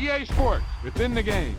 EA Sports, within the game.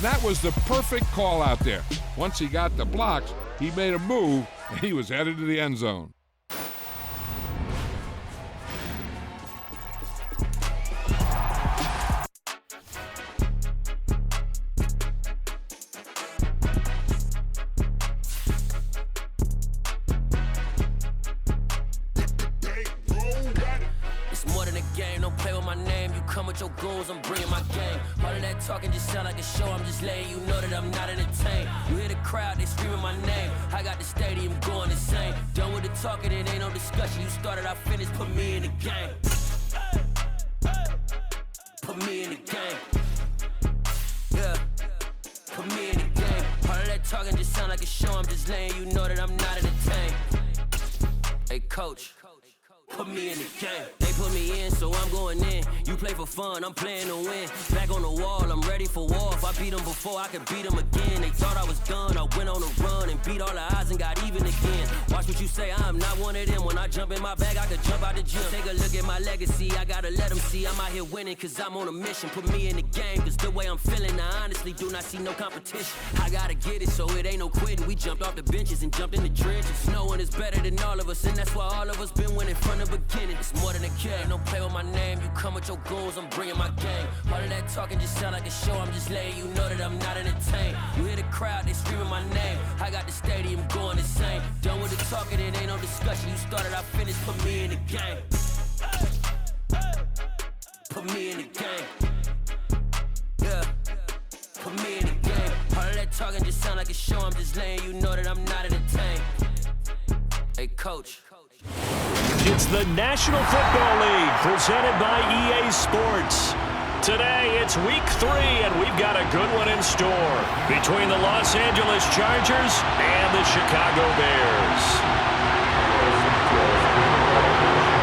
That was the perfect call out there. Once he got the blocks, he made a move, and he was headed to the end zone. It's more than a game, don't play with my name. You come with your goons, I'm bringing my game. All of that talking just sound like a show, I'm just letting you know that I'm not entertained. You hear the crowd, they screaming my name. I got the stadium going insane. Done with the talking, it ain't no discussion. You started, I finished, put me in the game. Put me in the game. Yeah, put me in the game. All of that talking just sound like a show, I'm just letting you know that I'm not entertained. Hey coach, put me in the game. They put me in, so I'm going in. You play for fun, I'm playing to win. Back on the wall, I'm ready for war. If I beat them before, I could beat them again. They thought I was done, I went on a run and beat all the odds and got even again. Watch what you say, I'm not one of them. When I jump in my bag, I could jump out the gym. Take a look at my legacy, I gotta let them see I'm out here winning, cause I'm on a mission. Put me in the game, cause the way I'm feeling, I honestly do not see no competition. I gotta get it, so it ain't no quitting. We jumped off the benches and jumped in the trenches. No one is better than all of us, and that's why all of us been winning from the beginning. It's more than a kill. Yeah, don't play with my name. You come with your goals, I'm bringing my game. All of that talking just sound like a show. I'm just letting you know that I'm not entertained. You hear the crowd, they screaming my name. I got the stadium going insane. Done with the talking, it ain't no discussion. You started, I finished. Put me in the game. Put me in the game. Yeah. Put me in the game. All of that talking just sound like a show. I'm just letting you know that I'm not entertained. Hey, coach. It's the National Football League presented by EA Sports. Today, it's week 3, and we've got a good one in store between the Los Angeles Chargers and the Chicago Bears.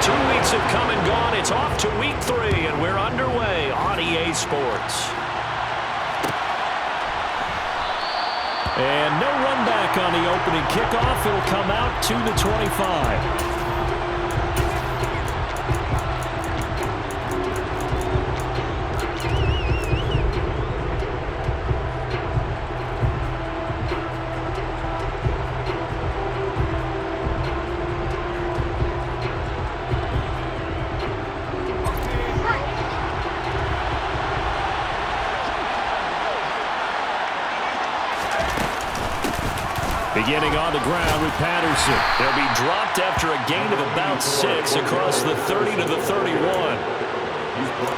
2 weeks have come and gone. It's off to week 3, and we're underway on EA Sports. And no run back on the opening kickoff. It'll come out to the 25. Beginning on the ground with Patterson. They'll be dropped after a gain of about 6 across the 30 to the 31.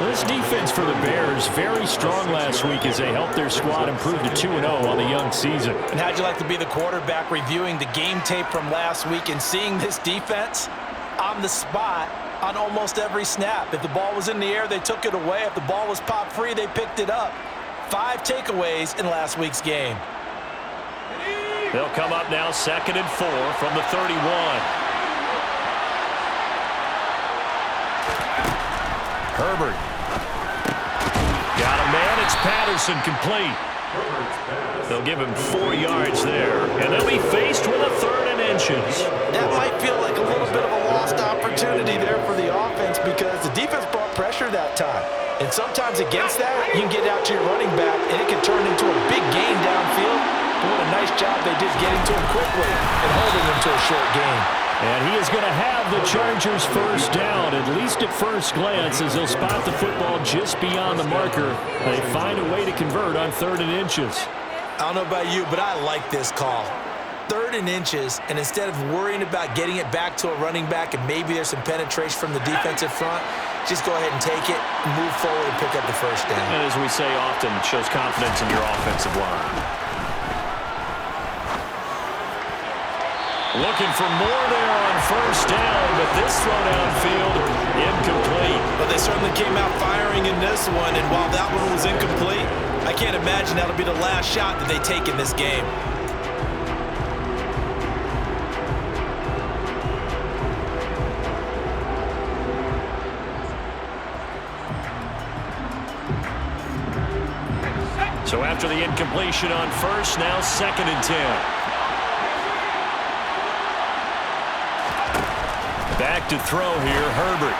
This defense for the Bears, very strong last week as they helped their squad improve to 2-0 on the young season. And how'd you like to be the quarterback reviewing the game tape from last week and seeing this defense on the spot on almost every snap? If the ball was in the air, they took it away. If the ball was popped free, they picked it up. 5 takeaways in last week's game. They'll come up now 2nd and 4 from the 31. Herbert. Got a man. It's Patterson complete. They'll give him 4 yards there. And they'll be faced with a 3rd and inches. That might feel like a little bit of a lost opportunity there for the offense because the defense brought pressure that time. And sometimes against that, you can get out to your running back, and it can turn into a big gain downfield. But what a nice job they did getting to him quickly and holding him to a short gain. And he is going to have the Chargers first down, at least at first glance, as they'll spot the football just beyond the marker. They find a way to convert on 3rd and inches. I don't know about you, but I like this call. 3rd and inches, and instead of worrying about getting it back to a running back and maybe there's some penetration from the defensive front, just go ahead and take it, move forward, and pick up the first down. And as we say often, it shows confidence in your offensive line. Looking for more there on first down, but this throw downfield, incomplete. But they certainly came out firing in this one, and while that one was incomplete, I can't imagine that'll be the last shot that they take in this game. So after the incompletion on first, now 2nd and 10. Back to throw here, Herbert.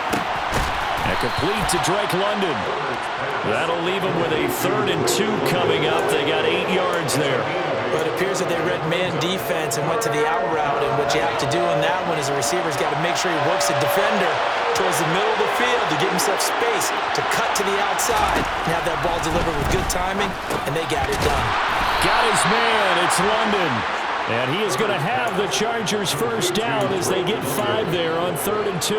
And complete to Drake London. That'll leave him with a 3rd and 2 coming up. They got 8 yards there. But it appears that they read man defense and went to the out route, and what you have to do in that one is the receiver's got to make sure he works the defender towards the middle of the field to give himself space to cut to the outside and have that ball delivered with good timing, and they got it done. Got his man. It's London. And he is going to have the Chargers first down as they get 5 there on 3rd and 2.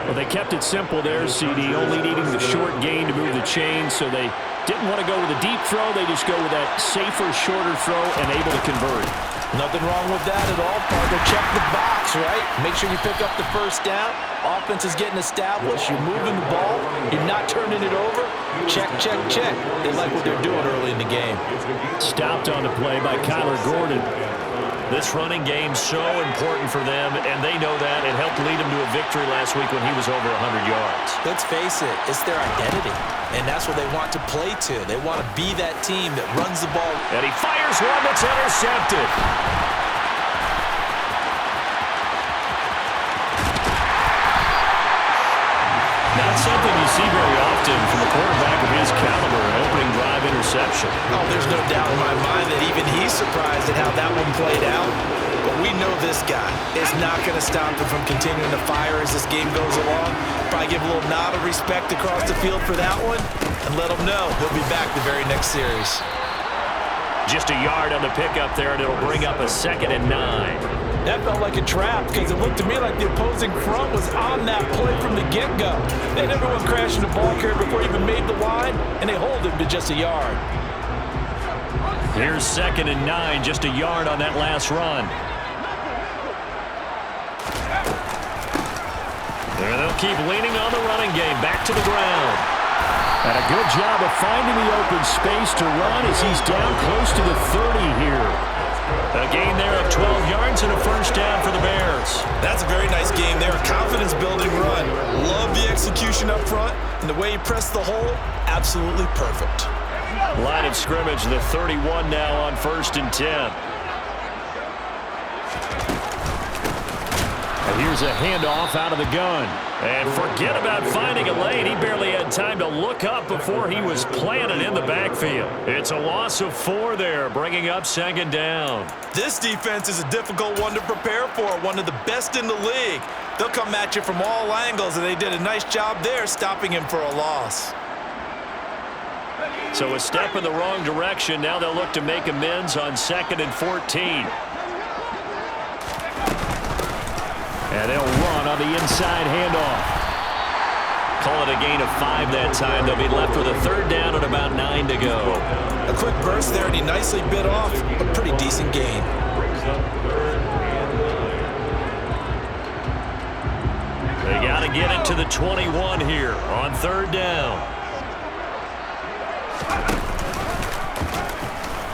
Well, they kept it simple there, CD, only needing the short gain to move the chain, so they didn't want to go with a deep throw. They just go with that safer, shorter throw and able to convert. Nothing wrong with that at all, partner. Check the box, right? Make sure you pick up the first down. Offense is getting established. You're moving the ball. You're not turning it over. Check, check, check. They like what they're doing early in the game. Stopped on the play by Kyler Gordon. This running game so important for them, and they know that. It helped lead them to a victory last week when he was over 100 yards. Let's face it, it's their identity, and that's what they want to play to. They want to be that team that runs the ball. And he fires one that's intercepted. Not something you see very often from a quarterback of his caliber, an opening drive interception. Oh, there's no doubt in my mind that even he's surprised at how that one played out. but we know this guy is not going to stop him from continuing to fire as this game goes along. Probably give a little nod of respect across the field for that one, and let him know he'll be back the very next series. Just a yard on the pickup there, and it'll bring up a 2nd and 9. That felt like a trap because it looked to me like the opposing front was on that play from the get-go. They had everyone crashing the ball carrier before he even made the line, and they hold him to just a yard. Here's 2nd and 9, just a yard on that last run. There they'll keep leaning on the running game, back to the ground. And a good job of finding the open space to run as he's down close to the 30 here. A gain there of 12 yards and a first down for the Bears. That's a very nice game there. A confidence-building run. Love the execution up front, and the way he pressed the hole, absolutely perfect. Line of scrimmage, the 31 now on 1st and 10. And here's a handoff out of the gun. And forget about finding a lane. He barely had time to look up before he was planted in the backfield. It's a loss of 4 there, bringing up 2nd down. This defense is a difficult one to prepare for, one of the best in the league. They'll come at you from all angles, and they did a nice job there stopping him for a loss. So a step in the wrong direction. Now they'll look to make amends on 2nd and 14. And they'll run on the inside handoff. Call it a gain of 5 that time. They'll be left with a 3rd down and about 9 to go. A quick burst there, and he nicely bit off a pretty decent gain. They got to get it to the 21 here on 3rd down.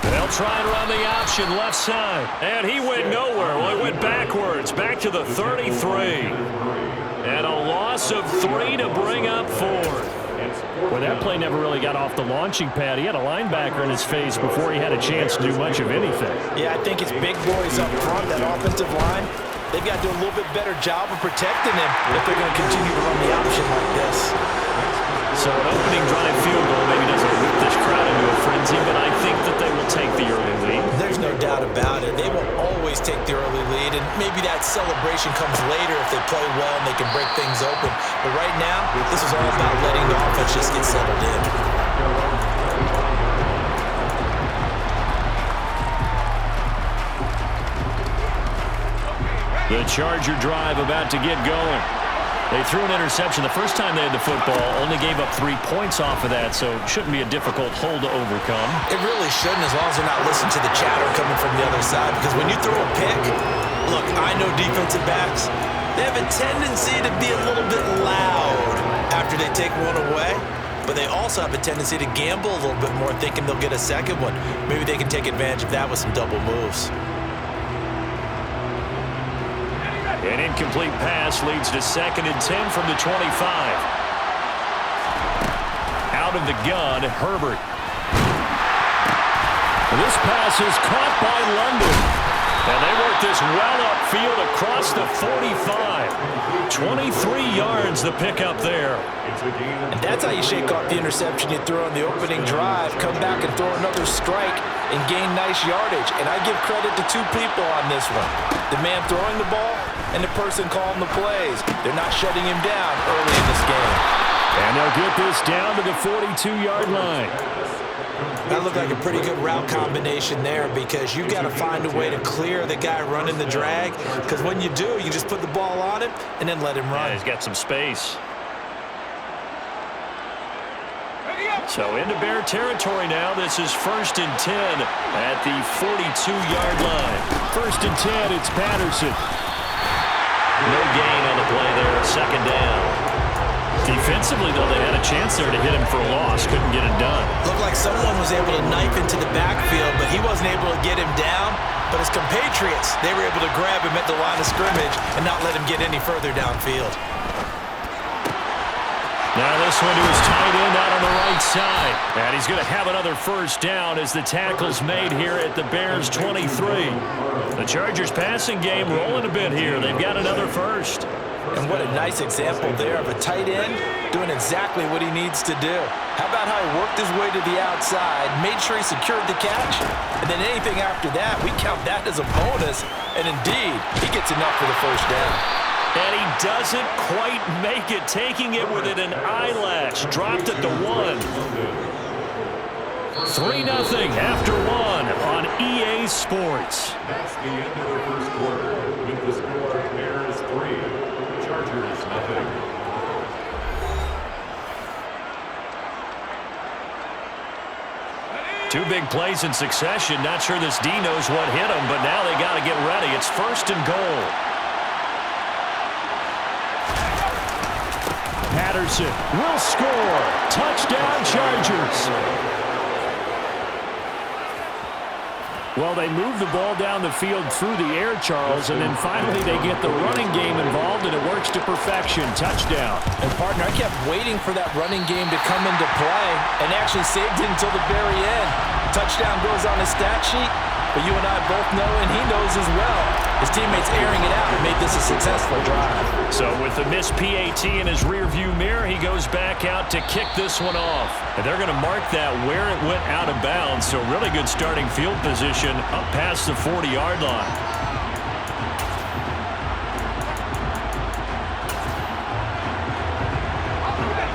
They'll try and run the option left side. And he went nowhere. Well, he went backwards, back to the 33. And a loss of 3 to bring up 4th. Well, that play never really got off the launching pad. He had a linebacker in his face before he had a chance to do much of anything. Yeah, I think it's big boys up front, that offensive line. They've got to do a little bit better job of protecting him if they're going to continue to run the option like this. So an opening drive field goal maybe doesn't whip this crowd into a frenzy, but I think that they will take the early lead. There's no doubt about it. They will always take the early lead, and maybe that celebration comes later if they play well and they can break things open. But right now, this is all about letting the offense just get settled in. The Charger drive about to get going. They threw an interception the first time they had the football, only gave up 3 points off of that, so it shouldn't be a difficult hole to overcome. It really shouldn't, as long as they're not listening to the chatter coming from the other side, because when you throw a pick, look, I know defensive backs, they have a tendency to be a little bit loud after they take one away, but they also have a tendency to gamble a little bit more, thinking they'll get a second one. Maybe they can take advantage of that with some double moves. An incomplete pass leads to 2nd and 10 from the 25. Out of the gun, Herbert. This pass is caught by London. And they work this well upfield across the 45. 23 yards the pickup there. And that's how you shake off the interception you throw on the opening drive, come back and throw another strike and gain nice yardage. And I give credit to 2 people on this one. The man throwing the ball and the person calling the plays. They're not shutting him down early in this game. And they'll get this down to the 42-yard line. That looked like a pretty good route combination there, because you've got to find a way to clear the guy running the drag, because when you do, you just put the ball on him and then let him run. Yeah, he's got some space. So into Bear territory now. This is 1st and 10 at the 42-yard line. 1st and 10, it's Patterson. No gain on the play there, 2nd down. Defensively, though, they had a chance there to hit him for a loss. Couldn't get it done. Looked like someone was able to knife into the backfield, but he wasn't able to get him down. But his compatriots, they were able to grab him at the line of scrimmage and not let him get any further downfield. Now this one to his tight end out on the right side. And he's going to have another first down as the tackle's made here at the Bears' 23. The Chargers passing game rolling a bit here. They've got another first. And what a nice example there of a tight end doing exactly what he needs to do. How about how he worked his way to the outside, made sure he secured the catch, and then anything after that, we count that as a bonus. And indeed, he gets enough for the first down. And he doesn't quite make it, taking it within an eyelash. Dropped at the 1. 3-0 after 1 on EA Sports. That's the end of the first quarter with the score Bears 3, Chargers 0. Two big plays in succession. Not sure this D knows what hit him, but now they got to get ready. It's 1st and goal. Patterson will score. Touchdown, Chargers. Well, they move the ball down the field through the air, Charles, and then finally they get the running game involved, and it works to perfection. Touchdown. And, partner, I kept waiting for that running game to come into play and actually saved it until the very end. Touchdown goes on his stat sheet, but you and I both know, and he knows as well, his teammates airing it out made this a successful drive. So with the missed PAT in his rearview mirror, he goes back out to kick this one off. And they're going to mark that where it went out of bounds. So really good starting field position up past the 40-yard line.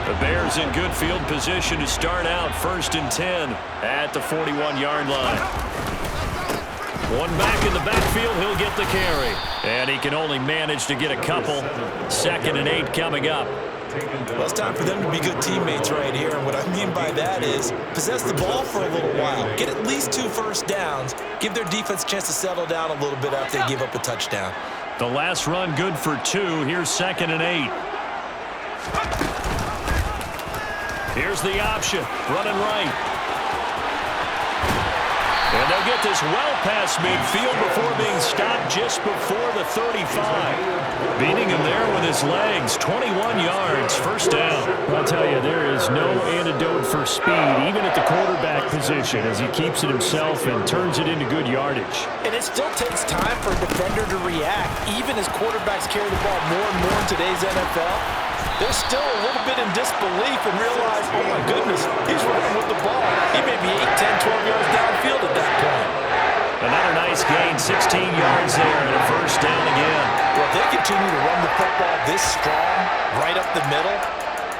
The Bears in good field position to start out 1st and 10 at the 41-yard line. One back in the backfield, he'll get the carry. And he can only manage to get a couple. 2nd and 8 coming up. Well, it's time for them to be good teammates right here. And what I mean by that is possess the ball for a little while. Get at least 2 first downs. Give their defense a chance to settle down a little bit after they give up a touchdown. The last run good for 2. Here's 2nd and 8. Here's the option. Running right. And they'll get this well past midfield before being stopped just before the 35. Beating him there with his legs. 21 yards. First down. I'll tell you, there is no antidote for speed, even at the quarterback position, as he keeps it himself and turns it into good yardage. And it still takes time for a defender to react, even as quarterbacks carry the ball more and more in today's NFL. They're still a little bit in disbelief and realize, oh my goodness, he's running with the ball. He may be 8, 10, 12 yards downfield at that point. Another nice gain, 16 yards there, and a first down again. Well, if they continue to run the football this strong, right up the middle,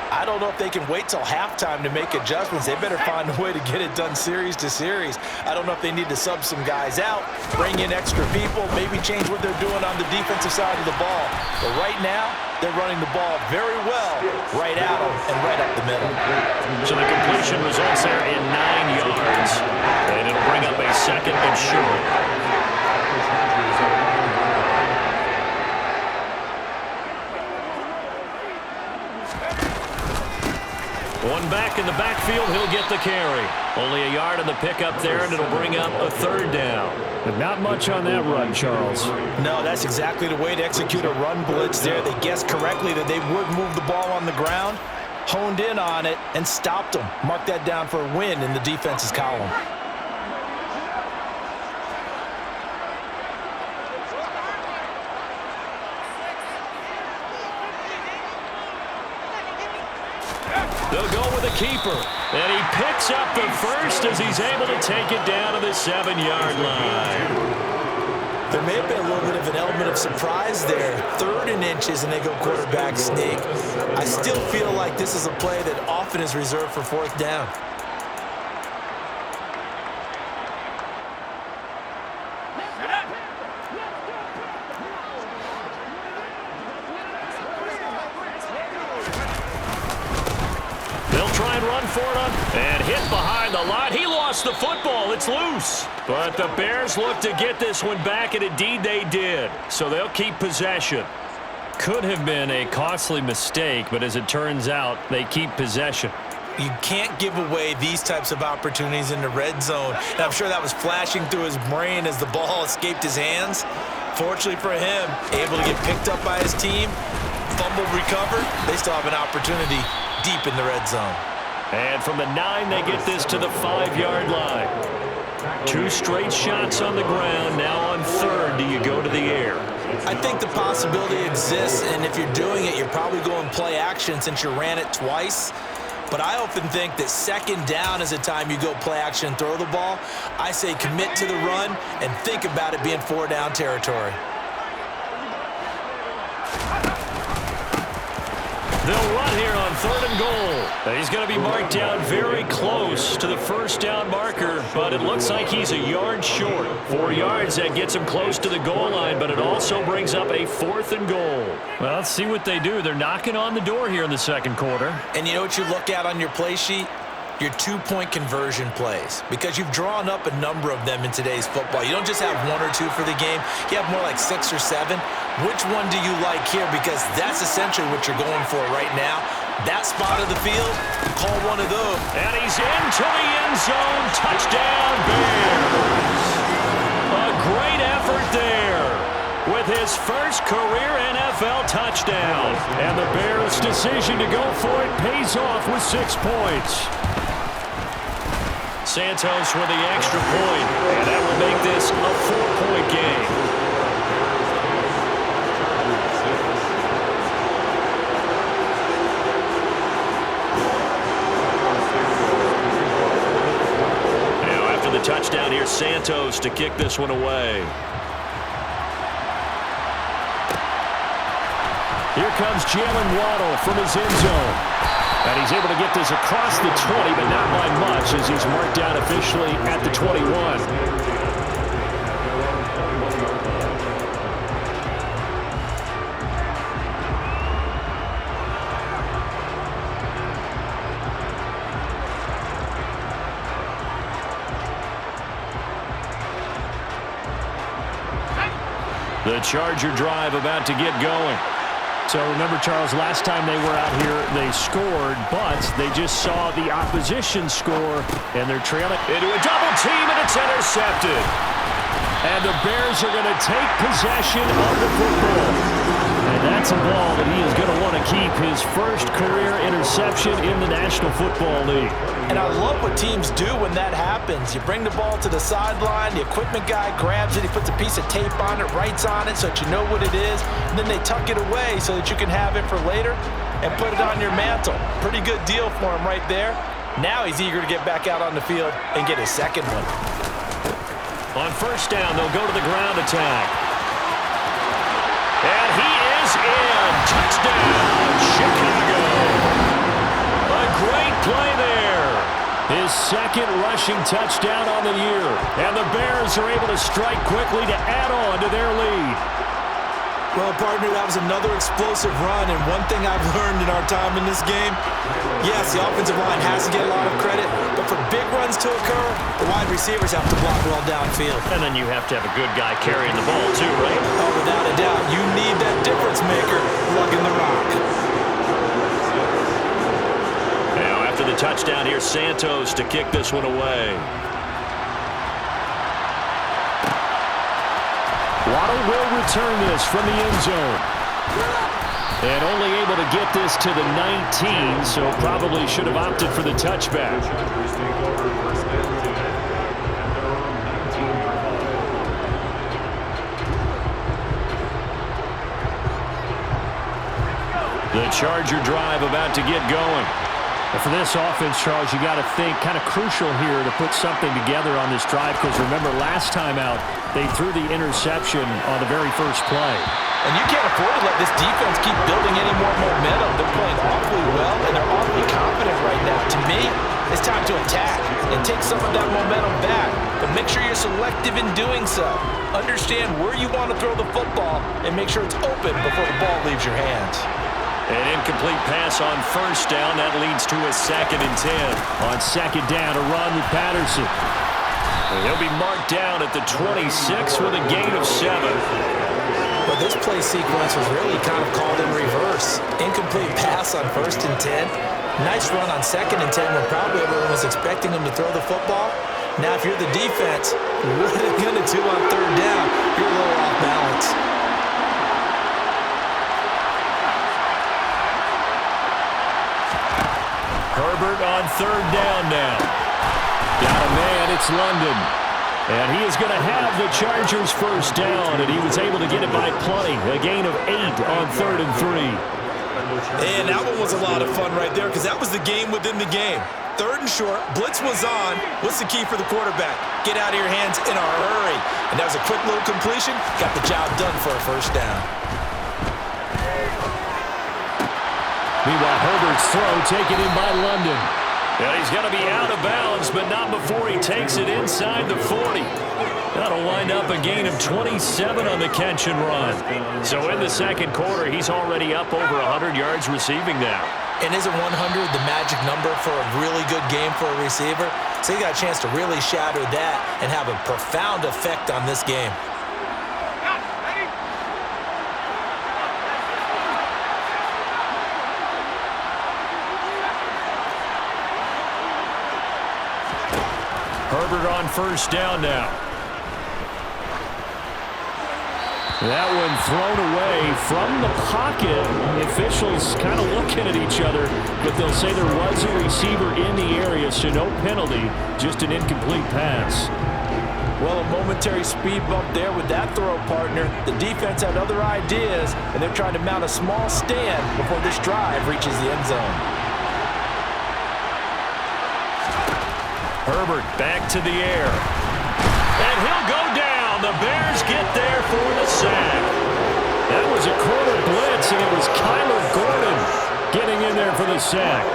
I don't know if they can wait till halftime to make adjustments. They better find a way to get it done series to series. I don't know if they need to sub some guys out, bring in extra people, maybe change what they're doing on the defensive side of the ball. But right now, they're running the ball very well right at them and right up the middle. So the completion results there in 9 yards. And it'll bring up a 2nd and short. One back in the backfield, he'll get the carry. Only a yard on the pickup there, and it'll bring up a 3rd down. But not much on that run, Charles. No, that's exactly the way to execute a run blitz there. They guessed correctly that they would move the ball on the ground, honed in on it, and stopped them. Mark that down for a win in the defense's column. They'll go with a keeper. And he picks up the first as he's able to take it down to the 7-yard line. There may have been a little bit of an element of surprise there. 3rd and inches, and they go quarterback sneak. I still feel like this is a play that often is reserved for 4th down. And hit behind the line. He lost the football. It's loose. But the Bears look to get this one back, and indeed they did. So they'll keep possession. Could have been a costly mistake, but as it turns out, they keep possession. You can't give away these types of opportunities in the red zone. And I'm sure that was flashing through his brain as the ball escaped his hands. Fortunately for him, able to get picked up by his team, fumbled, recovered. They still have an opportunity deep in the red zone. And from the 9, they get this to the 5-yard line. 2 straight shots on the ground. Now on 3rd, do you go to the air? I think the possibility exists, and if you're doing it, you're probably going play action since you ran it twice. But I often think that 2nd down is a time you go play action and throw the ball. I say commit to the run and think about it being 4-down territory. They'll run here on 3rd and goal. He's going to be marked down very close to the 1st down marker, but it looks like he's a yard short. 4 yards, that gets him close to the goal line, but it also brings up a 4th and goal. Well, let's see what they do. They're knocking on the door here in the 2nd quarter. And you know what you look at on your play sheet? Your 2-point conversion plays, because you've drawn up a number of them in today's football. You don't just have 1 or 2 for the game. You have more like 6 or 7. Which one do you like here? Because that's essentially what you're going for right now. That spot of the field, call one of those. And he's into the end zone. Touchdown, Bears. A great effort there with his first career NFL touchdown. And the Bears' decision to go for it pays off with 6 points. Santos with the extra point, and that will make this a 4-point game. Now after the touchdown, here's Santos to kick this one away. Here comes Jalen Waddle from his end zone. And he's able to get this across the 20, but not by much as he's marked down officially at the 21. The Charger drive about to get going. So remember, Charles, last time they were out here, they scored, but they just saw the opposition score, and they're trailing into a double team, and it's intercepted. And the Bears are going to take possession of the football. And that's a ball that he is going to want to keep, his first career interception in the National Football League. And I love what teams do when that happens. You bring the ball to the sideline, the equipment guy grabs it, he puts a piece of tape on it, writes on it so that you know what it is, and then they tuck it away so that you can have it for later and put it on your mantle. Pretty good deal for him right there. Now he's eager to get back out on the field and get his 2nd one. On 1st down, they'll go to the ground attack. And he is in. Touchdown, Chicago. A great play there. His 2nd rushing touchdown on the year. And the Bears are able to strike quickly to add on to their lead. Well, partner, that was another explosive run, and one thing I've learned in our time in this game, yes, the offensive line has to get a lot of credit, but for big runs to occur, the wide receivers have to block well downfield. And then you have to have a good guy carrying the ball too, right? Oh, without a doubt. You need that difference maker lugging the rock. Now, after the touchdown, here's Santos to kick this one away. Waddle will return this from the end zone. And only able to get this to the 19, so probably should have opted for the touchback. The Charger drive about to get going. And for this offense, Charles, you got to think kind of crucial here to put something together on this drive, because remember last time out they threw the interception on the very first play. And you can't afford to let this defense keep building any more momentum. They're playing awfully well, and they're awfully confident right now. To me, it's time to attack and take some of that momentum back. But make sure you're selective in doing so. Understand where you want to throw the football and make sure it's open before the ball leaves your hands. An incomplete pass on 1st down. That leads to a 2nd and 10. On 2nd down, a run with Patterson. And he'll be marked down at the 26 with a gain of 7. Well, this play sequence was really kind of called in reverse. Incomplete pass on 1st and 10. Nice run on 2nd and 10 when probably everyone was expecting him to throw the football. Now, if you're the defense, what are you going to do on 3rd down? You're a little off balance. Herbert on third down now. Got a man, it's London. And he is going to have the Chargers first down, and he was able to get it by plenty. A gain of 8 on 3rd and 3. And that one was a lot of fun right there because that was the game within the game. 3rd and short, blitz was on. What's the key for the quarterback? Get out of your hands in a hurry. And that was a quick little completion. Got the job done for a first down. Meanwhile, Herbert's throw taken in by London. And he's going to be out of bounds, but not before he takes it inside the 40. That'll wind up a gain of 27 on the catch and run. So in the second quarter, he's already up over 100 yards receiving now. And isn't 100 the magic number for a really good game for a receiver? So he got a chance to really shatter that and have a profound effect on this game. Herbert on first down now. That one thrown away from the pocket. The officials kind of looking at each other, but they'll say there was a receiver in the area, so no penalty, just an incomplete pass. Well, a momentary speed bump there with that throw, partner. The defense had other ideas, and they're trying to mount a small stand before this drive reaches the end zone. Herbert back to the air. And he'll go down. The Bears get there for the sack. That was a corner blitz, and it was Kyler Gordon getting in there for the sack.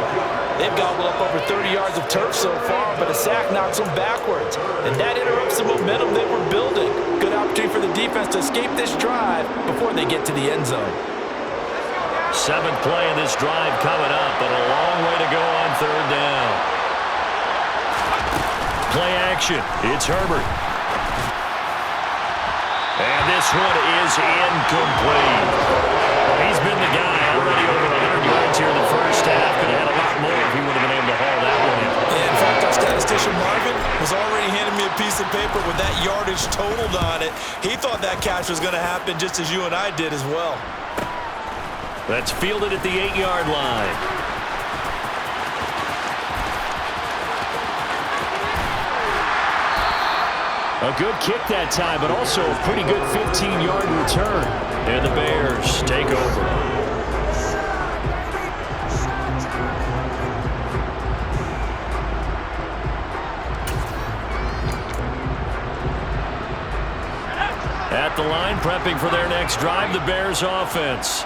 They've gobbled up over 30 yards of turf so far, but a sack knocks them backwards. And that interrupts the momentum they were building. Good opportunity for the defense to escape this drive before they get to the end zone. 7th play in this drive coming up, but a long way to go on 3rd down. Play action. It's Herbert. And this one is incomplete. Well, he's been the guy already over 100 yards here in the first half. Could have had a lot more if he would have been able to haul that one in. In fact, our statistician Marvin was already handing me a piece of paper with that yardage totaled on it. He thought that catch was going to happen just as you and I did as well. That's fielded at the 8-yard line. A good kick that time, but also a pretty good 15-yard return. And the Bears take over. At the line, prepping for their next drive, the Bears offense.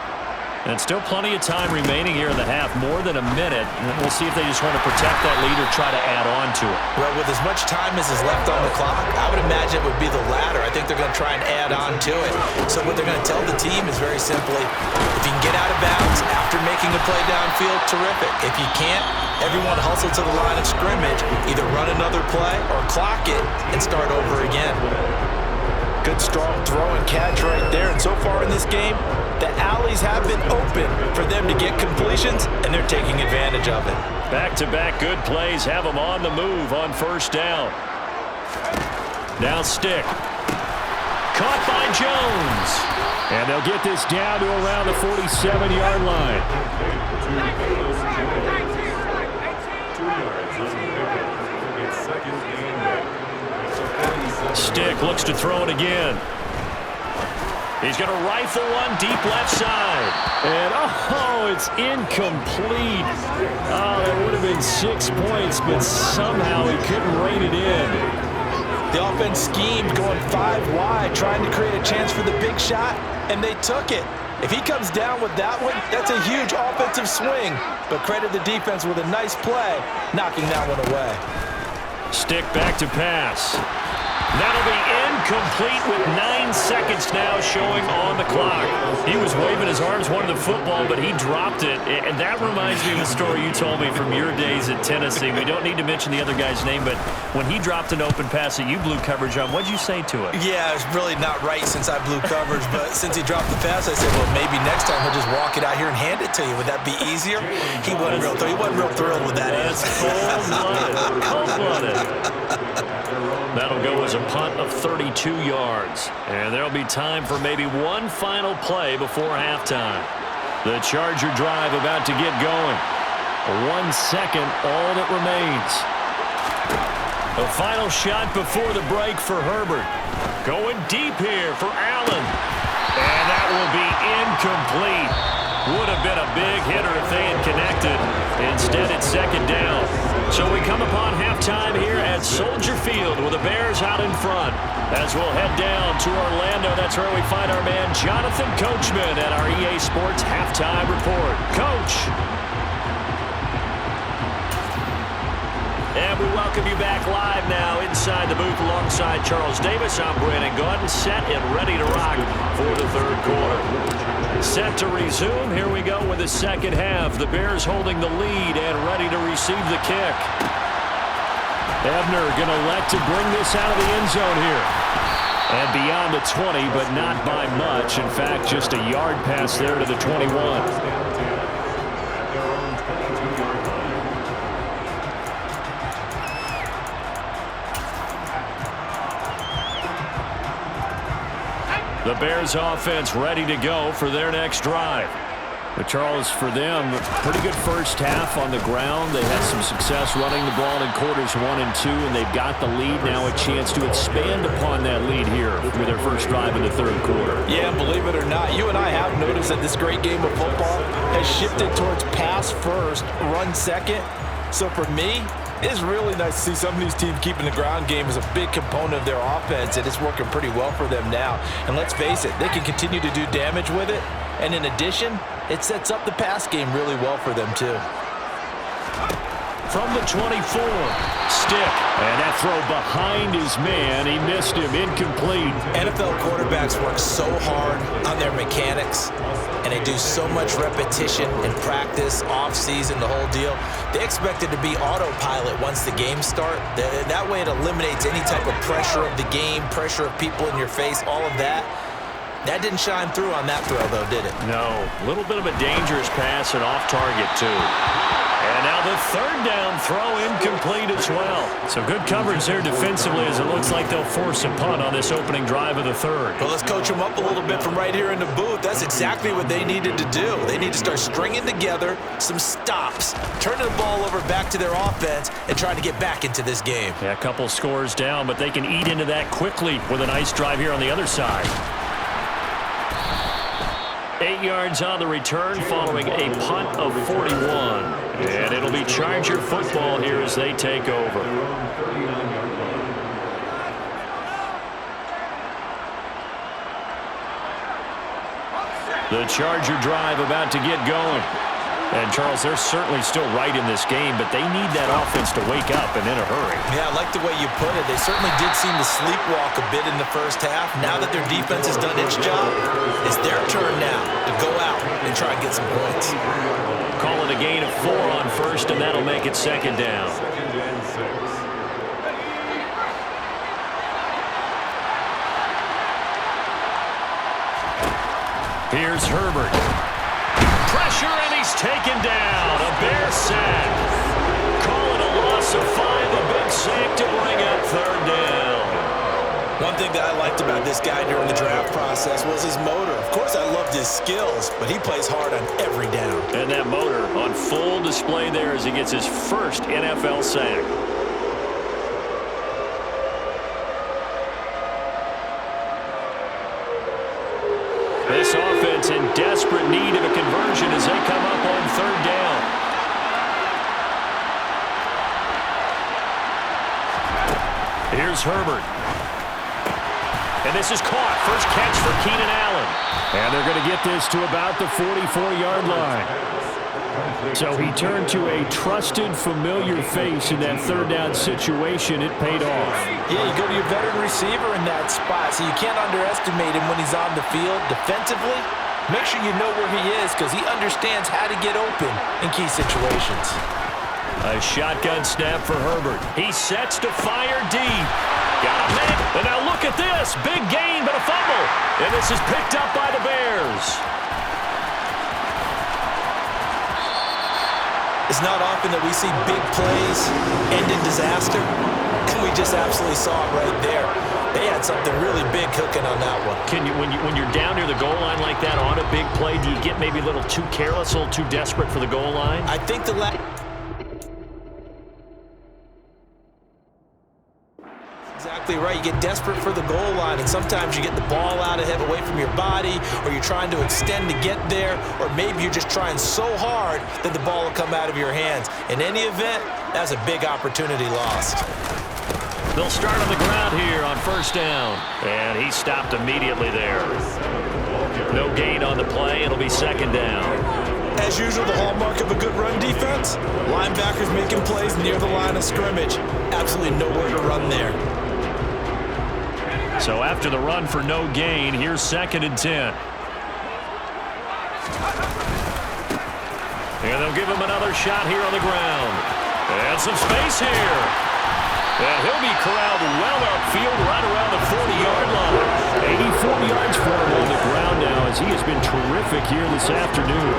And still plenty of time remaining here in the half, more than a minute. And we'll see if they just want to protect that lead or try to add on to it. Well, with as much time as is left on the clock, I would imagine it would be the latter. I think they're going to try and add on to it. So what they're going to tell the team is very simply, if you can get out of bounds after making a play downfield, terrific. If you can't, everyone hustle to the line of scrimmage, either run another play or clock it and start over again. Good strong throw and catch right there. And so far in this game, the alleys have been open for them to get completions, and they're taking advantage of it. Back-to-back good plays have them on the move on first down. Now Stick. Caught by Jones. And they'll get this down to around the 47-yard line. 2 yards. Stick looks to throw it again. He's going to rifle one deep left side. And, oh, it's incomplete. Oh, that would have been 6 points, but somehow he couldn't rein it in. The offense schemed going 5 wide, trying to create a chance for the big shot, and they took it. If he comes down with that one, that's a huge offensive swing. But credit the defense with a nice play, knocking that one away. Stick back to pass. That'll be incomplete with 9 seconds now showing on the clock. He was waving his arms, wanted the football, but he dropped it. And that reminds me of the story you told me from your days at Tennessee. We don't need to mention the other guy's name, but when he dropped an open pass that you blew coverage on, what'd you say to it? Yeah, it's really not right since I blew coverage, but since he dropped the pass, I said, well, maybe next time he'll just walk it out here and hand it to you. Would that be easier? He wasn't real thrilled with that answer. Cold-blooded. That'll go as a punt of 32 yards. And there'll be time for maybe one final play before halftime. The Charger drive about to get going. 1 second, all that remains. The final shot before the break for Herbert. Going deep here for Allen. And that will be incomplete. Would have been a big hitter if they had connected. Instead, it's second down. So we come upon halftime here at Soldier Field with the Bears out in front. As we'll head down to Orlando, that's where we find our man Jonathan Coachman at our EA Sports Halftime Report. Coach. And we welcome you back live now inside the booth alongside Charles Davis. I'm Brandon Gaudin, set and ready to rock for the third quarter. Set to resume. Here we go with the second half. The Bears holding the lead and ready to receive the kick. Ebner going to elect to bring this out of the end zone here. And beyond the 20, but not by much. In fact, just a yard pass there to the 21. The Bears offense ready to go for their next drive. But Charles, for them, pretty good first half on the ground. They had some success running the ball in quarters 1 and 2, and they've got the lead now, a chance to expand upon that lead here with their first drive in the third quarter. Yeah, believe it or not, you and I have noticed that this great game of football has shifted towards pass first, run second. So for me, it's really nice to see some of these teams keeping the ground game as a big component of their offense, and it's working pretty well for them now. And let's face it, they can continue to do damage with it. And in addition, it sets up the pass game really well for them too. From the 24, stick. And that throw behind his man. He missed him, incomplete. NFL quarterbacks work so hard on their mechanics, and they do so much repetition and practice, off-season, the whole deal. They expect it to be autopilot once the games start. That way it eliminates any type of pressure of the game, pressure of people in your face, all of that. That didn't shine through on that throw, though, did it? No. A little bit of a dangerous pass and off target, too. And now the third down throw incomplete as well. So good coverage there defensively as it looks like they'll force a punt on this opening drive of the third. Well, let's coach them up a little bit from right here in the booth. That's exactly what they needed to do. They need to start stringing together some stops, turning the ball over back to their offense, and trying to get back into this game. Yeah, a couple scores down, but they can eat into that quickly with a nice drive here on the other side. 8 yards on the return following a punt of 41. And it'll be Charger football here as they take over. The Charger drive about to get going. And, Charles, they're certainly still right in this game, but they need that offense to wake up and in a hurry. Yeah, I like the way you put it. They certainly did seem to sleepwalk a bit in the first half. Now that their defense has done its job, it's their turn now to go out and try and get some points. Call it a gain of 4 on first, and that'll make it second down. Here's Herbert. Pressure, and he's taken down. A Bear sack. Call it a loss of 5, a big sack to bring up third down. One thing that I liked about this guy during the draft process was his motor. Of course, I loved his skills, but he plays hard on every down. And that motor on full display there as he gets his first NFL sack. This offense in desperate need of a conversion as they come up on third down. Here's Herbert. And this is caught. First catch for Keenan Allen. And they're going to get this to about the 44-yard line. So he turned to a trusted, familiar face in that third down situation. It paid off. Yeah, you go to your veteran receiver in that spot, so you can't underestimate him when he's on the field. Defensively, make sure you know where he is because he understands how to get open in key situations. A shotgun snap for Herbert. He sets to fire deep. Got a man. And now look at this. Big gain, but a fumble. And this is picked up by the Bears. It's not often that we see big plays end in disaster, and we just absolutely saw it right there. They had something really big cooking on that one. Can you, when you're down near the goal line like that on a big play, do you get maybe a little too careless, a little too desperate for the goal line? I think exactly right. You get desperate for the goal line, and sometimes you get the ball out ahead away from your body, or you're trying to extend to get there, or maybe you're just trying so hard that the ball will come out of your hands. In any event, that's a big opportunity lost. They'll start on the ground here on first down. And he stopped immediately there. No gain on the play. It'll be second down. As usual, the hallmark of a good run defense, linebackers making plays near the line of scrimmage. Absolutely nowhere to run there. So after the run for no gain, here's 2nd and 10. And they'll give him another shot here on the ground. And some space here. And he'll be corralled well upfield right around the 40-yard line. 84 yards for him on the ground now as he has been terrific here this afternoon.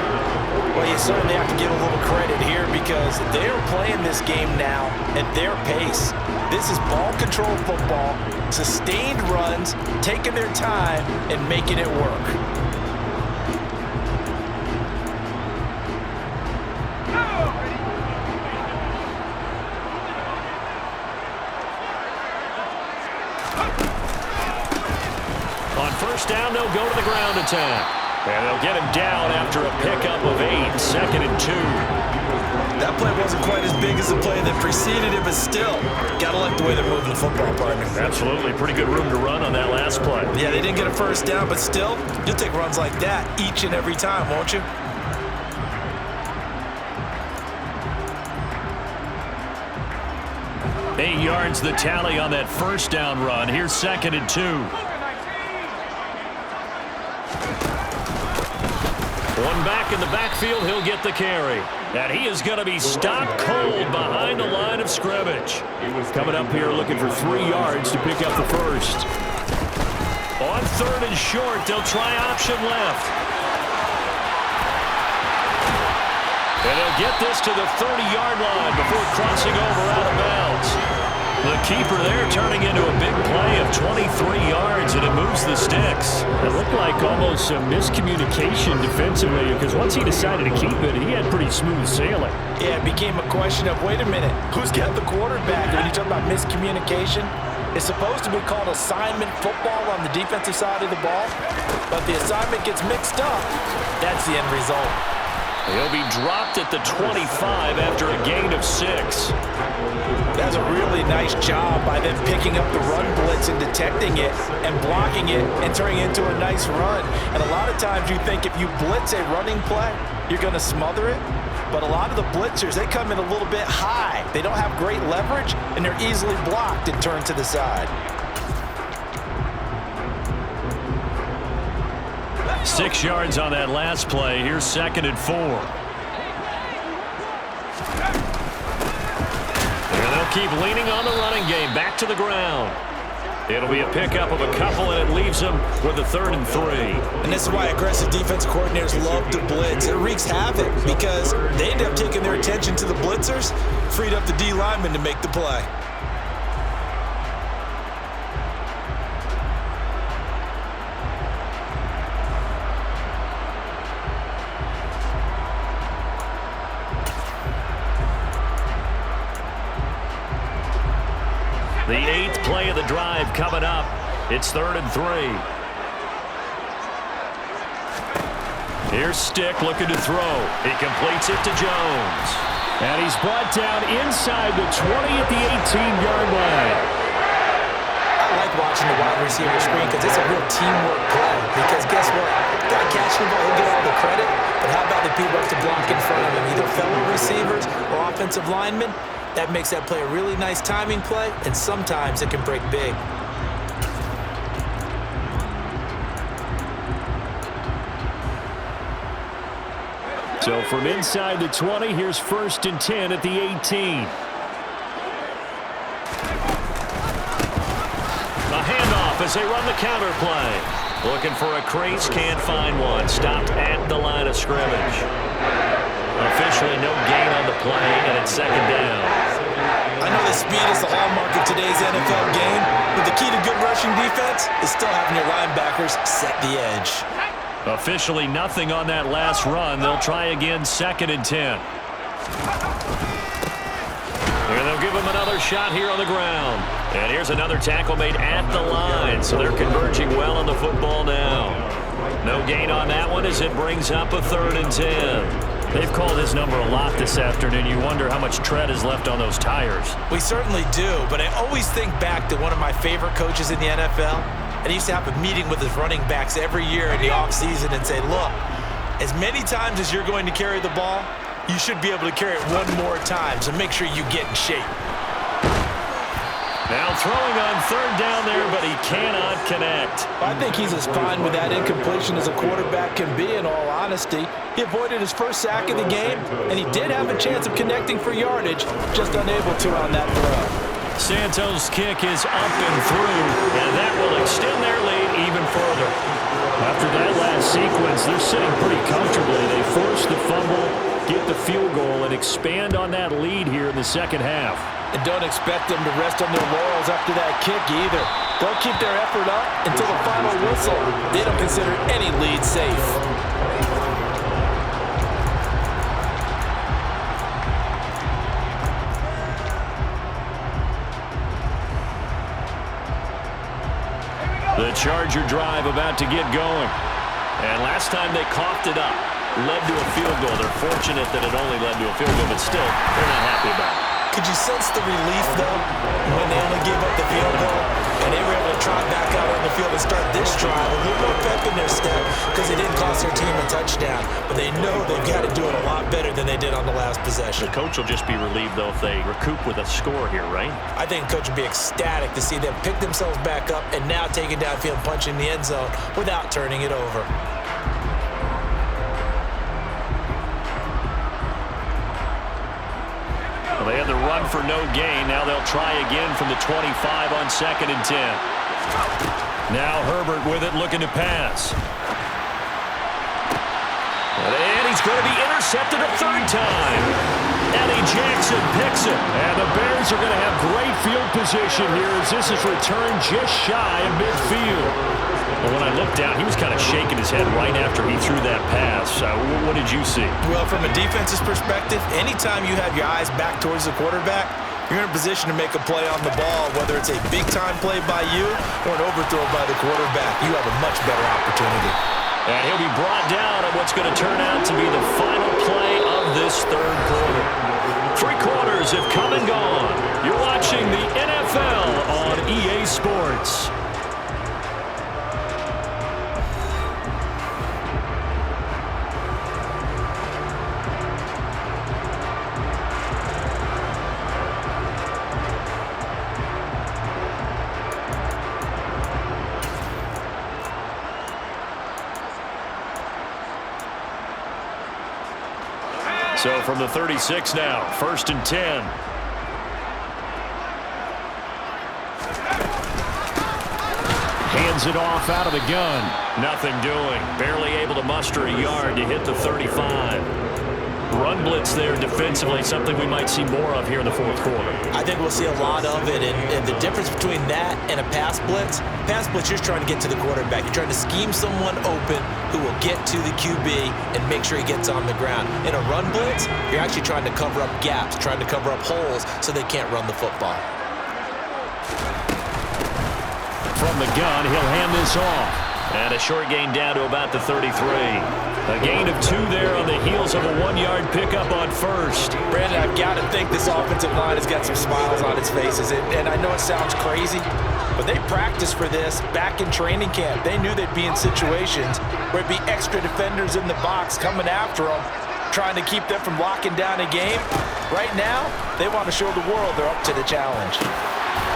Well, you certainly have to give a little credit here because they're playing this game now at their pace. This is ball control football, sustained runs, taking their time, and making it work. On first down, they'll go to the ground attack. And they'll get him down after a pickup of 8, 2nd and 2. That play wasn't quite as big as the play that preceded it, but still, gotta like the way they're moving the football, partner. Absolutely. Pretty good room to run on that last play. Yeah, they didn't get a first down, but still, you'll take runs like that each and every time, won't you? Eight yards the tally on that first down run. Here's 2nd and 2. One back in the backfield, he'll get the carry. And he is going to be stopped cold behind the line of scrimmage. Coming up here looking for 3 yards to pick up the first. On 3rd and short, they'll try option left. And they'll get this to the 30-yard line before crossing over out of bounds. The keeper there turning into a big play of 23 yards, and it moves the sticks. It looked like almost some miscommunication defensively because once he decided to keep it, he had pretty smooth sailing. Yeah, it became a question of, wait a minute, who's got the quarterback? When you talk about miscommunication, it's supposed to be called assignment football on the defensive side of the ball, but the assignment gets mixed up. That's the end result. He'll be dropped at the 25 after a gain of 6. That's a really nice job by them picking up the run blitz and detecting it and blocking it and turning it into a nice run. And a lot of times you think if you blitz a running play, you're going to smother it. But a lot of the blitzers, they come in a little bit high. They don't have great leverage, and they're easily blocked and turned to the side. 6 yards on that last play. Here's 2nd and 4. And they'll keep leaning on the running game. Back to the ground. It'll be a pickup of a couple, and it leaves them with a 3rd and 3. And this is why aggressive defense coordinators love to blitz. It wreaks havoc because they end up taking their attention to the blitzers, freed up the D lineman to make the play. The 8th play of the drive coming up. It's 3rd and 3. Here's Stick looking to throw. He completes it to Jones. And he's brought down inside the 20 at the 18-yard line. I like watching the wide receiver screen because it's a real teamwork play. Because guess what? Guy catching the ball, he'll get all the credit. But how about the people up to block in front of him? Either fellow receivers or offensive linemen. That makes that play a really nice timing play, and sometimes it can break big. So from inside the 20, here's 1st and 10 at the 18. A handoff as they run the counter play. Looking for a crease, can't find one. Stopped at the line of scrimmage. Officially no gain on the play, and it's 2nd down. I know the speed is the hallmark of today's NFL game, But the key to good rushing defense is still having your linebackers set the edge. Officially nothing on that last run. They'll try again, 2nd and 10. And they'll give him another shot here on the ground. And here's another tackle made at the line. So they're converging well on the football now. No gain on that one as it brings up a 3rd and 10. They've called his number a lot this afternoon. You wonder how much tread is left on those tires. We certainly do, but I always think back to one of my favorite coaches in the NFL. And he used to have a meeting with his running backs every year in the offseason and say, look, as many times as you're going to carry the ball, you should be able to carry it one more time, so make sure you get in shape. Now throwing on 3rd down there, but he cannot connect. I think he's as fine with that incompletion as a quarterback can be, in all honesty. He avoided his first sack of the game, and he did have a chance of connecting for yardage, just unable to on that throw. Santos' kick is up and through, and that will extend their lead even further. After that last sequence, they're sitting pretty comfortably. They force the fumble, get the field goal, and expand on that lead here in the second half. And don't expect them to rest on their laurels after that kick either. They'll keep their effort up until the final whistle. They don't consider any lead safe. The Charger drive about to get going. And last time they coughed it up, led to a field goal. They're fortunate that it only led to a field goal, but still, they're not happy about it. Could you sense the relief, though, when they only gave up the field goal and they were able to trot back out on the field and start this drive? A little more pep in their step because they didn't cost their team a touchdown. But they know they've got to do it a lot better than they did on the last possession. The coach will just be relieved, though, if they recoup with a score here, right? I think the coach will be ecstatic to see them pick themselves back up and now take it downfield and punch in the end zone without turning it over. Well, they had the run for no gain. Now they'll try again from the 25 on 2nd and 10. Now Herbert with it, looking to pass. And he's going to be intercepted a 3rd time. Eddie Jackson picks it. And the Bears are going to have great field position here as this is returned just shy of midfield. Well, when I looked down, he was kind of shaking his head right after he threw that pass. What did you see? Well, from a defense's perspective, anytime you have your eyes back towards the quarterback, you're in a position to make a play on the ball, whether it's a big-time play by you or an overthrow by the quarterback. You have a much better opportunity. And he'll be brought down on what's going to turn out to be the final play of this 3rd quarter. 3 quarters have come and gone. You're watching the NFL on EA Sports. So from the 36 now, 1st and 10. Hands it off out of the gun. Nothing doing. Barely able to muster a yard to hit the 35. Run blitz there defensively, something we might see more of here in the 4th quarter. I think we'll see a lot of it, and the difference between that and a pass blitz, you're trying to get to the quarterback. You're trying to scheme someone open who will get to the QB and make sure he gets on the ground. In a run blitz, you're actually trying to cover up gaps, trying to cover up holes so they can't run the football. From the gun, he'll hand this off. And a short gain down to about the 33. A gain of 2 there on the heels of a 1-yard pickup on 1st. Brandon, I've got to think this offensive line has got some smiles on its faces. And I know it sounds crazy, but they practiced for this back in training camp. They knew they'd be in situations where it'd be extra defenders in the box coming after them, trying to keep them from locking down a game. Right now, they want to show the world they're up to the challenge.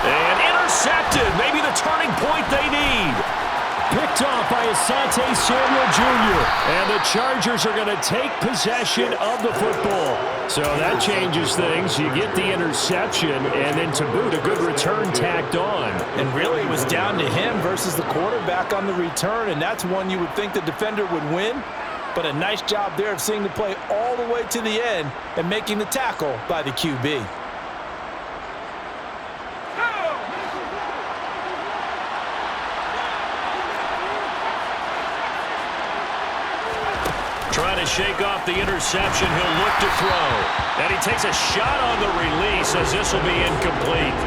And intercepted. Maybe the turning point they need. Picked off by Asante Samuel Jr. And the Chargers are going to take possession of the football. So that changes things. You get the interception, and then to boot, a good return tacked on. And really, it was down to him versus the quarterback on the return, and that's one you would think the defender would win. But a nice job there of seeing the play all the way to the end and making the tackle by the QB. to shake off the interception. He'll look to throw. And he takes a shot on the release as this will be incomplete.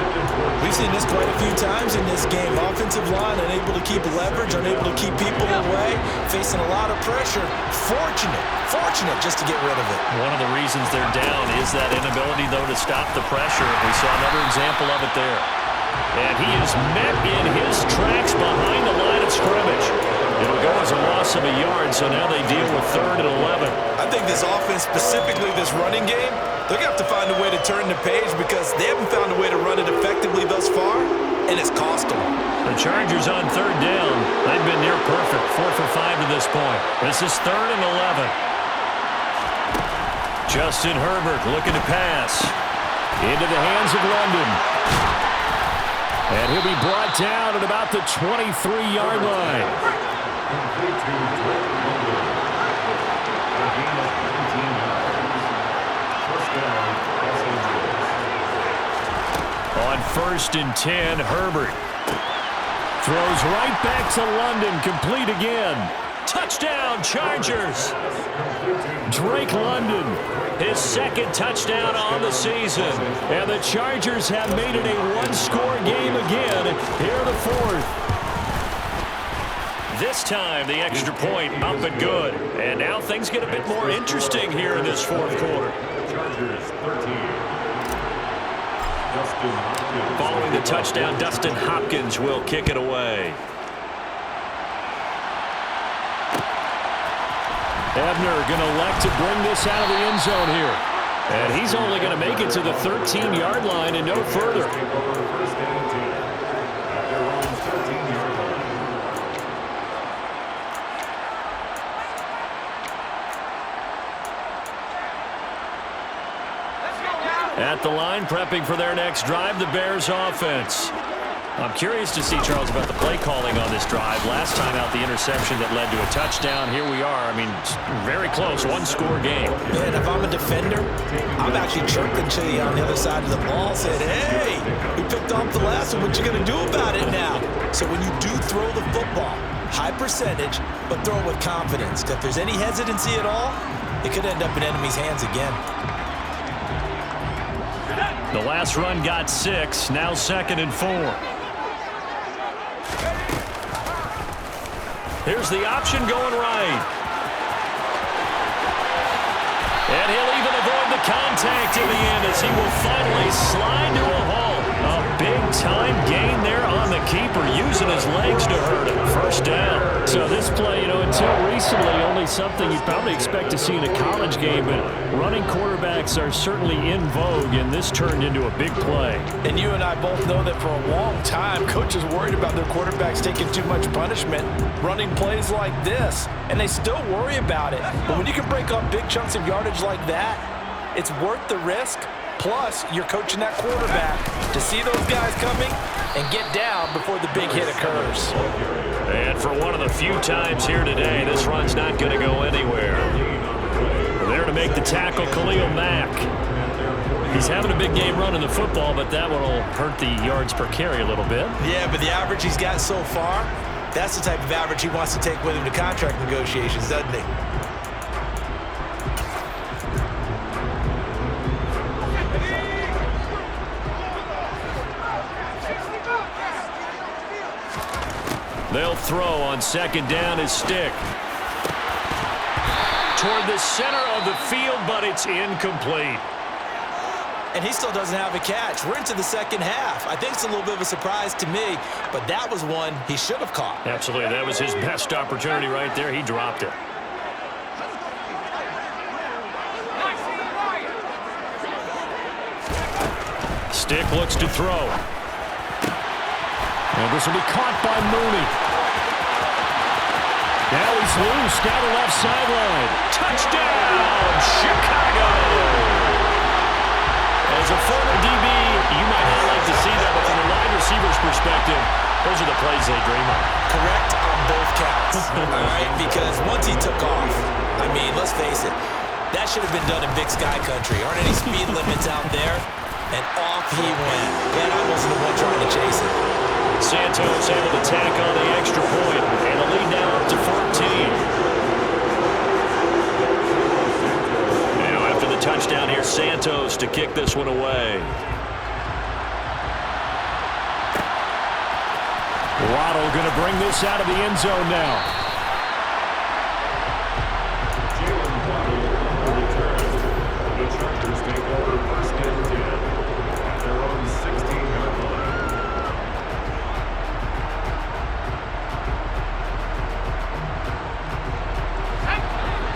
We've seen this quite a few times in this game. Offensive line unable to keep leverage, unable to keep people away, facing a lot of pressure. Fortunate just to get rid of it. One of the reasons they're down is that inability, though, to stop the pressure. We saw another example of it there. And he is met in his tracks behind the line of scrimmage. It'll go as a loss of a yard, so now they deal with 3rd and 11. I think this offense, specifically this running game, they're going to have to find a way to turn the page because they haven't found a way to run it effectively thus far, and it's cost them. The Chargers on 3rd down. They've been near perfect, 4 for 5 to this point. This is 3rd and 11. Justin Herbert looking to pass. Into the hands of London. And he'll be brought down at about the 23-yard line. On 1st and 10, Herbert throws right back to London, complete again. Touchdown, Chargers. Drake London, his 2nd touchdown on the season. And the Chargers have made it a one-score game again here in the 4th. This time, the extra point up and good. And now things get a bit more interesting here in this 4th quarter. Chargers 13. Dustin Hopkins. Following the touchdown, Dustin Hopkins will kick it away. Ebner going to elect to bring this out of the end zone here. And he's only going to make it to the 13-yard line and no further. At the line, prepping for their next drive, the Bears offense. I'm curious to see, Charles, about the play calling on this drive. Last time out, the interception that led to a touchdown. Here we are. I mean, very close, one-score game. Man, if I'm a defender, I'm actually chirping to you on the other side of the ball, saying, hey, we picked off the last one. What you going to do about it now? So when you do throw the football, high percentage, but throw it with confidence. Because if there's any hesitancy at all, it could end up in enemy's hands again. The last run got 6, now 2nd and 4. Here's the option going right. And he'll even avoid the contact in the end as he will finally slide to a halt. A big-time gain there on the keeper, using his legs to hurt him. 1st down. So this play, until recently, only something you'd probably expect to see in a college game, but running quarterbacks are certainly in vogue, and this turned into a big play. And you and I both know that for a long time, coaches worried about their quarterbacks taking too much punishment, running plays like this, and they still worry about it. But when you can break up big chunks of yardage like that, it's worth the risk. Plus, you're coaching that quarterback to see those guys coming and get down before the big hit occurs. And for one of the few times here today, this run's not going to go anywhere. There to make the tackle, Khalil Mack. He's having a big game running the football, but that one will hurt the yards per carry a little bit. Yeah, but the average he's got so far, that's the type of average he wants to take with him to contract negotiations, doesn't he? They'll throw on 2nd down his stick. Toward the center of the field, but it's incomplete. And he still doesn't have a catch. We're into the 2nd half. I think it's a little bit of a surprise to me, but that was one he should have caught. Absolutely. That was his best opportunity right there. He dropped it. Stick looks to throw. And this will be caught by Mooney. Now he's loose down the left sideline. Touchdown, Chicago! As a former DB, you might not like to see that, but from a wide receiver's perspective, those are the plays they dream of. Correct on both counts, all right? Because once he took off, I mean, let's face it, that should have been done in Big Sky Country. Aren't any speed limits out there? And off he went. But I wasn't the one trying to chase it. Santos able to tack on the extra point, and the lead now up to 14. touchdown here. Santos to kick this one away. Waddle going to bring this out of the end zone now. The Chargers take over first and 10 at their own 16-yard line.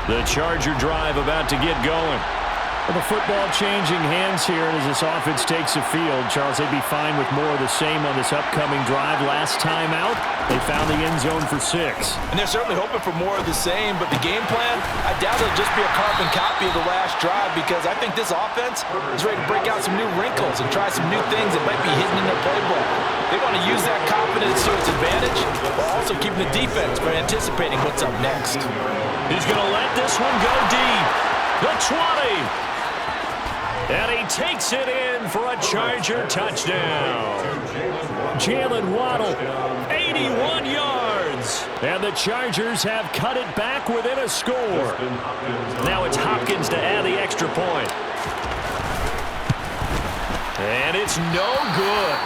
The Charger drive about to get going. Well, the football changing hands here as this offense takes the field. Charles, they'd be fine with more of the same on this upcoming drive. Last time out, they found the end zone for 6. And they're certainly hoping for more of the same, but the game plan, I doubt it'll just be a carbon copy of the last drive, because I think this offense is ready to break out some new wrinkles and try some new things that might be hidden in their playbook. They want to use that confidence to its advantage, while also keeping the defense from anticipating what's up next. He's going to let this one go deep. The 20. And he takes it in for a Charger touchdown. Jalen Waddle, 81 yards. And the Chargers have cut it back within a score. Now it's Hopkins to add the extra point. And it's no good.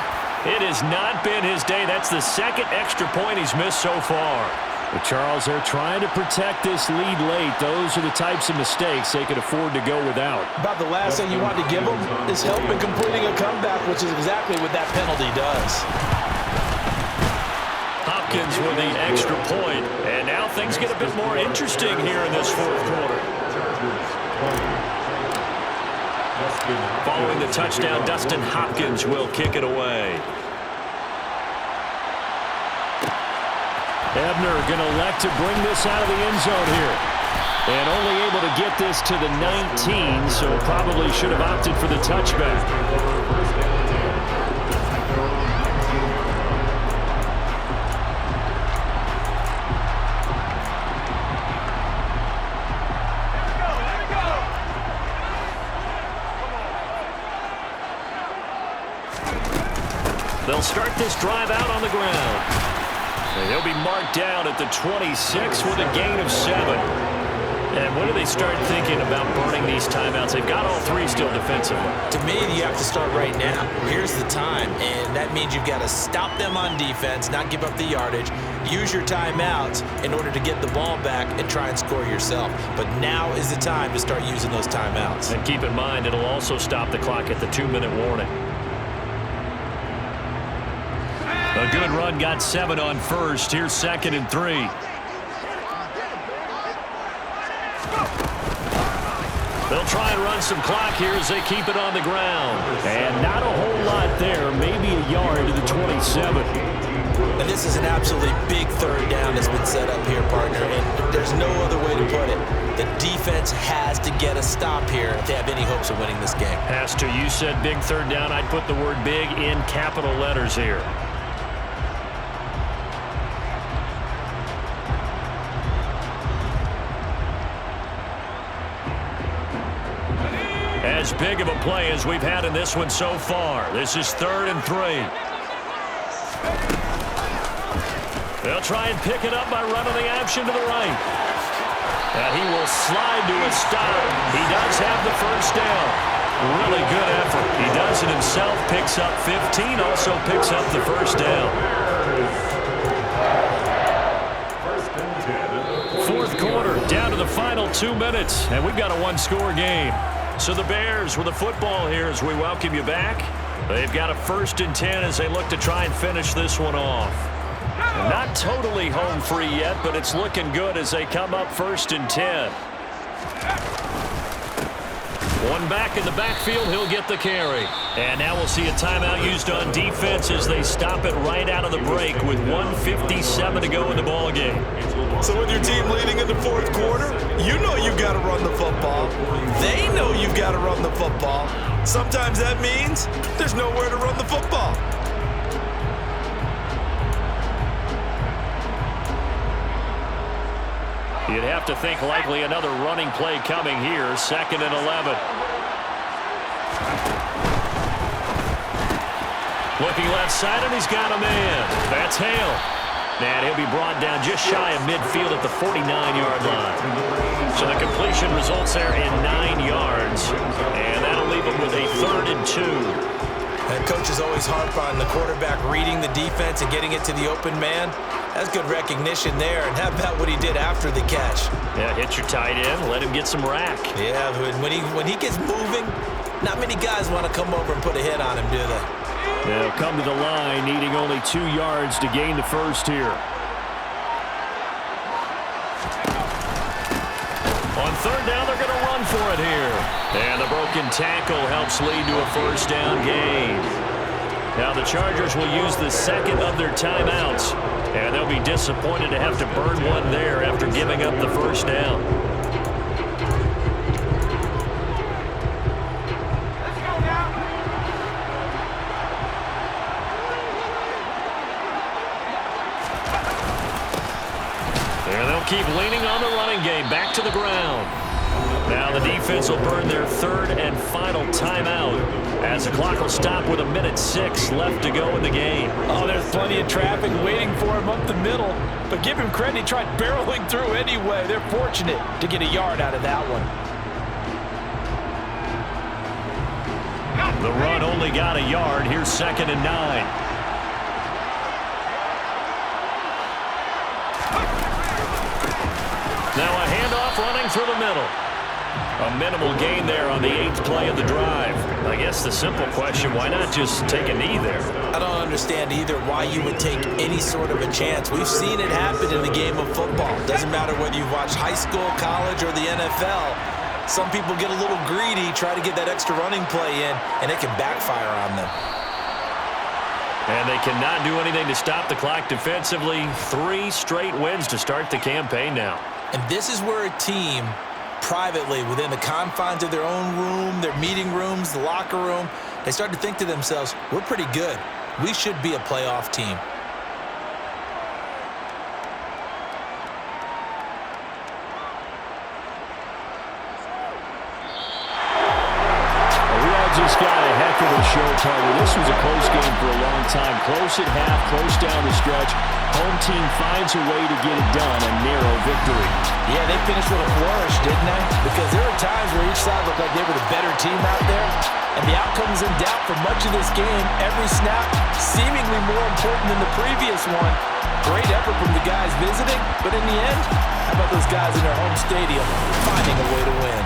It has not been his day. That's the second extra point he's missed so far. But Charles, they're trying to protect this lead late. Those are the types of mistakes they could afford to go without. About the last thing you want to give them is help in completing a comeback, which is exactly what that penalty does. Hopkins with the extra point, and now things get a bit more interesting here in this fourth quarter. Following the touchdown, Dustin Hopkins will kick it away. Ebner going to elect to bring this out of the end zone here. And only able to get this to the 19, so probably should have opted for the touchback. They'll start this drive out on the ground. And he'll be marked down at the 26 with a gain of 7. And when do they start thinking about burning these timeouts? They've got all 3 still defensively. To me, you have to start right now. Here's the time, and that means you've got to stop them on defense, not give up the yardage, use your timeouts in order to get the ball back and try and score yourself. But now is the time to start using those timeouts. And keep in mind, it'll also stop the clock at the 2-minute warning. A good run, got 7 on first. Here's 2nd and 3. They'll try and run some clock here as they keep it on the ground. And not a whole lot there, maybe a yard to the 27. And this is an absolutely big third down that's been set up here, partner, and there's no other way to put it. The defense has to get a stop here if they have any hopes of winning this game. Pastor, you said big third down. I'd put the word big in capital letters here. As big of a play as we've had in this one so far. This is 3rd and 3. They'll try and pick it up by running the option to the right. And he will slide to a stop. He does have the first down. Really good effort. He does it himself, picks up 15, also picks up the first down. Fourth quarter, down to the final 2 minutes, and we've got a one-score game. So the Bears with the football here as we welcome you back. They've got a 1st and 10 as they look to try and finish this one off. Not totally home free yet, but it's looking good as they come up 1st and 10. One back in the backfield, he'll get the carry. And now we'll see a timeout used on defense as they stop it right out of the break with 1:57 to go in the ballgame. So with your team leading in the fourth quarter, you know you've got to run the football. They know you've got to run the football. Sometimes that means there's nowhere to run the football. You'd have to think likely another running play coming here. 2nd and 11. Looking left side, and he's got a man. That's Hale. And he'll be brought down just shy of midfield at the 49-yard line. So the completion results there in 9 yards. 2. And coaches always harp on the quarterback reading the defense and getting it to the open man. That's good recognition there. And how about what he did after the catch? Yeah, hit your tight end, let him get some rack. Yeah, when he gets moving, not many guys want to come over and put a hit on him, do they? They'll come to the line, needing only 2 yards to gain the first here. On third down, they're going to run for it here. And the broken tackle helps lead to a first down gain. Now the Chargers will use the second of their timeouts, and they'll be disappointed to have to burn one there after giving up the first down. And they'll keep leaning on the running game, back to the ground. Now the defense will burn their third and final timeout as the clock will stop with 1:06 left to go in the game. Oh, there's plenty of traffic waiting for him up the middle. But give him credit, he tried barreling through anyway. They're fortunate to get a yard out of that one. The run only got a yard. Here's 2nd and 9. Now a handoff running through the middle. A minimal gain there on the 8th play of the drive. I guess the simple question, why not just take a knee there? I don't understand either why you would take any sort of a chance. We've seen it happen in the game of football. Doesn't matter whether you've watched high school, college, or the NFL. Some people get a little greedy, try to get that extra running play in, and it can backfire on them. And they cannot do anything to stop the clock defensively. 3 straight wins to start the campaign now. And this is where a team, privately, within the confines of their own room, their meeting rooms, the locker room, they start to think to themselves, we're pretty good. We should be a playoff team. Just got a heck of a show, partner. This was a close game for a long time. Close at half, close down the stretch. Home team finds a way to get it done, a narrow victory. Yeah, they finished with a flourish, didn't they? Because there were times where each side looked like they were the better team out there. And the outcome is in doubt for much of this game. Every snap seemingly more important than the previous one. Great effort from the guys visiting, but in the end, how about those guys in their home stadium finding a way to win?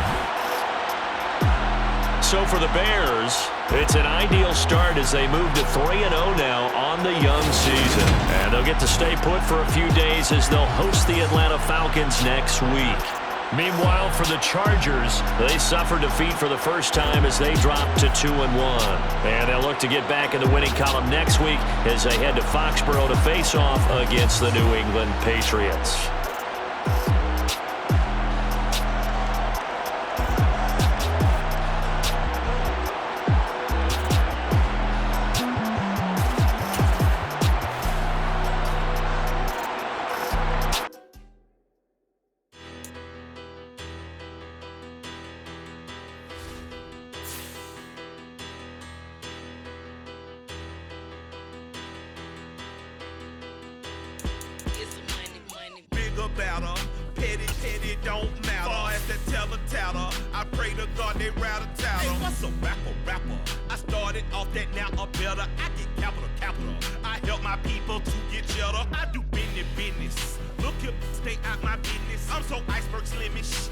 So for the Bears, it's an ideal start as they move to 3-0 now on the young season. And they'll get to stay put for a few days as they'll host the Atlanta Falcons next week. Meanwhile, for the Chargers, they suffered defeat for the first time as they dropped to 2-1. And they'll look to get back in the winning column next week as they head to Foxborough to face off against the New England Patriots. Better, petty, don't matter. Far as that teller, I pray to God they rattle tattle. Hey, what's a rapper? I started off that, now I'm better. I get capital. I help my people to get cheddar. I do business. Look here, stay out my business. I'm so iceberg slimish.